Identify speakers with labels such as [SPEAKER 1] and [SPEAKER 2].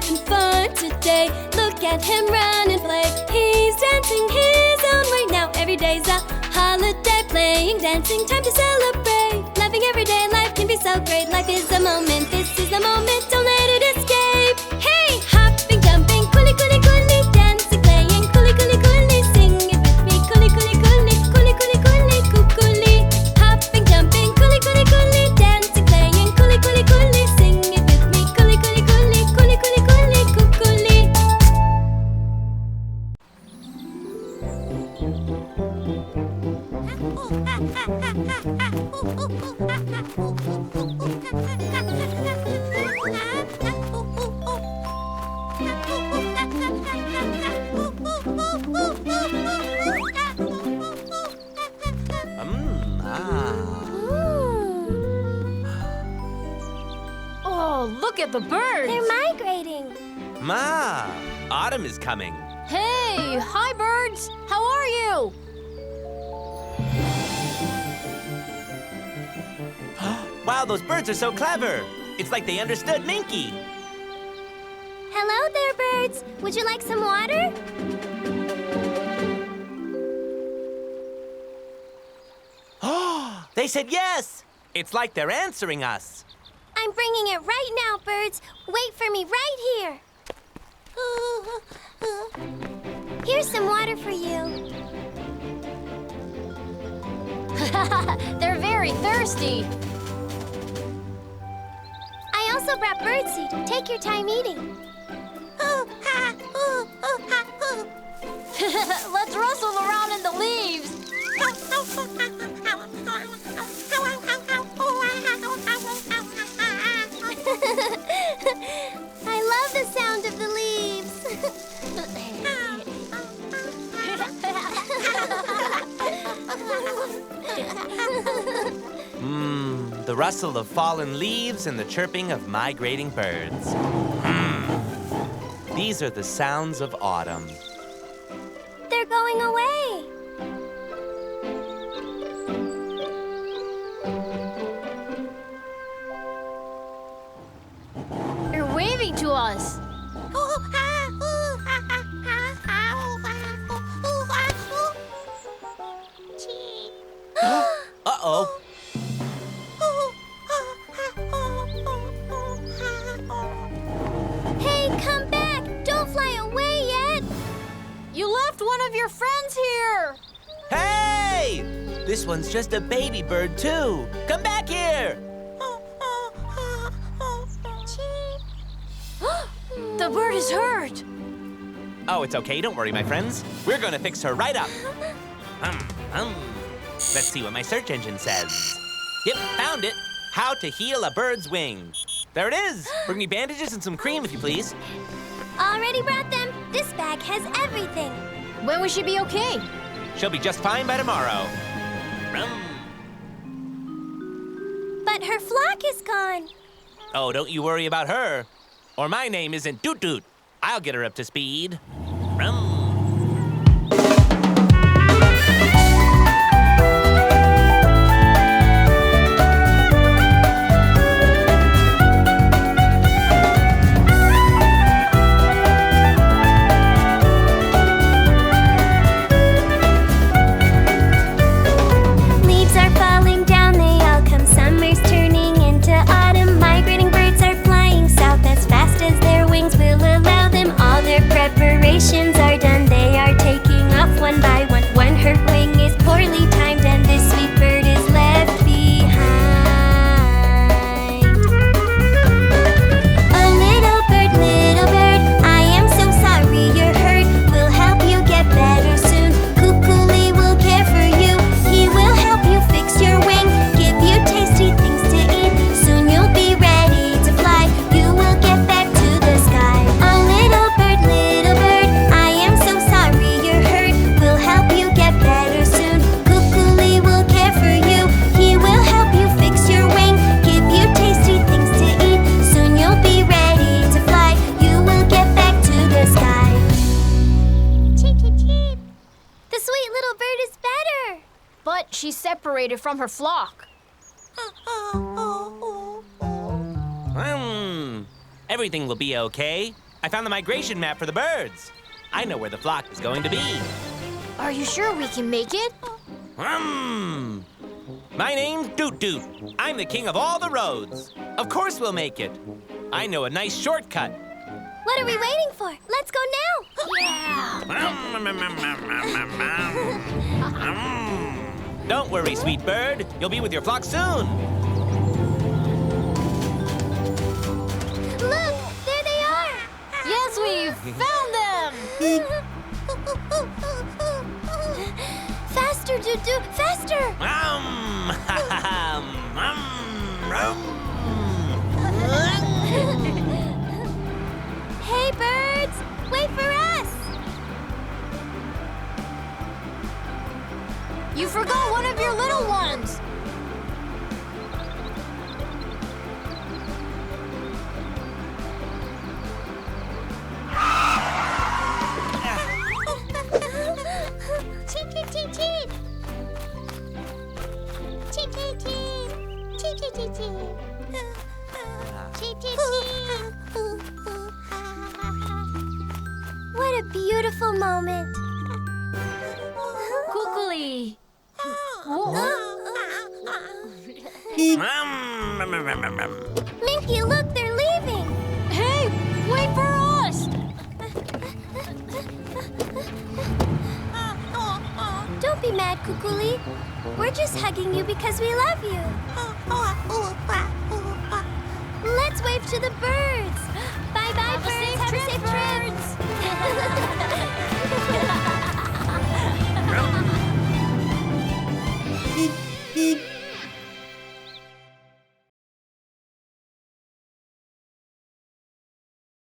[SPEAKER 1] having fun today. Look at him run and play. He's dancing his own way now. Every day's a holiday, playing, dancing, time to celebrate. Loving everyday life can be so great. Life is a moment, this is the moment, don't let it escape. Hey, hopping, jumping, coolie, coolie, coolie, dancing, playing, coolie, coolie, coolie, sing it with me, coolie, coolie, coolie, coolie, coolie, coolie, kukuli. Hopping, jumping, coolie, coolie, coolie, dancing, playing, coolie, coolie, coolie, sing it with me, coolie, coolie, coolie, coolie, coolie, coolie, kukuli.
[SPEAKER 2] Oh, look at the birds!
[SPEAKER 1] They're migrating.
[SPEAKER 3] Ma, autumn is coming.
[SPEAKER 2] Hey, hi birds! How are you?
[SPEAKER 3] Wow, those birds are so clever. It's like they understood Minky.
[SPEAKER 1] Hello there, birds. Would you like some water?
[SPEAKER 3] Oh, they said yes. It's like they're answering us.
[SPEAKER 1] I'm bringing it right now, birds. Wait for me right here. Here's some water for you.
[SPEAKER 2] They're very thirsty.
[SPEAKER 1] I also brought birdseed. Take your time eating.
[SPEAKER 2] Let's rustle around in the leaves.
[SPEAKER 1] I love the sound of the leaves.
[SPEAKER 3] The rustle of fallen leaves and the chirping of migrating birds. These are the sounds of autumn.
[SPEAKER 1] They're going away.
[SPEAKER 2] They're waving to us.
[SPEAKER 3] Uh-oh.
[SPEAKER 1] Hey, come back! Don't fly away yet!
[SPEAKER 2] You left one of your friends here.
[SPEAKER 3] Hey! This one's just a baby bird, too. Come back here!
[SPEAKER 2] The bird is hurt.
[SPEAKER 3] Oh, it's okay. Don't worry, my friends. We're gonna fix her right up. Let's see what my search engine says. Yep, found it. How to heal a bird's wing. There it is. Bring me bandages and some cream, if you please.
[SPEAKER 1] Already brought them. This bag has everything.
[SPEAKER 2] When will she be okay?
[SPEAKER 3] She'll be just fine by tomorrow.
[SPEAKER 1] But her flock is gone.
[SPEAKER 3] Oh, don't you worry about her. Or my name isn't Doot Doot. I'll get her up to speed.
[SPEAKER 1] Leaves are falling down, they all come. Summer's turning into autumn. Migrating birds are flying south as fast as their wings will allow them. All their preparations are done. They are taking off one by one. When her wing is poorly timed and this sweet bird is left behind. A little bird, I am so sorry you're hurt. We'll help you get better soon. Kukuli will care for you. He will help you fix your wing, give you tasty things to eat. Soon you'll be ready to fly. You will get back to the sky. A little bird, I am so sorry you're hurt. We'll help you get better soon. Kukuli will care for you. He will help you fix your wing, give you tasty things to eat. Soon you'll be ready to fly. You will get back to the sky. Cheep, cheep, cheep. The sweet little bird is better.
[SPEAKER 2] But she's separated from her flock.
[SPEAKER 3] Everything will be okay. I found the migration map for the birds. I know where the flock is going to be.
[SPEAKER 2] Are you sure we can make it?
[SPEAKER 3] My name's Doot Doot. I'm the king of all the roads. Of course we'll make it. I know a nice shortcut.
[SPEAKER 1] What are we waiting for? Let's go now.
[SPEAKER 3] Don't worry, sweet bird. You'll be with your flock soon.
[SPEAKER 1] Look, there they are.
[SPEAKER 2] Yes, we've found them!
[SPEAKER 1] Faster, Doo-Doo, faster! Hey, birds, wait for us!
[SPEAKER 2] You forgot one of your little ones!
[SPEAKER 1] Cheep, cheep, cheep, cheep. Cheep, cheep, cheep. Cheep, cheep, cheep, cheep. Cheep, cheep, cheep. What a beautiful moment.
[SPEAKER 2] Kukuli!
[SPEAKER 1] Minky, look, they're leaving.
[SPEAKER 2] Hey, wait for us!
[SPEAKER 1] Don't be mad, Kukuli. We're just hugging you because we love you. Let's wave to the birds.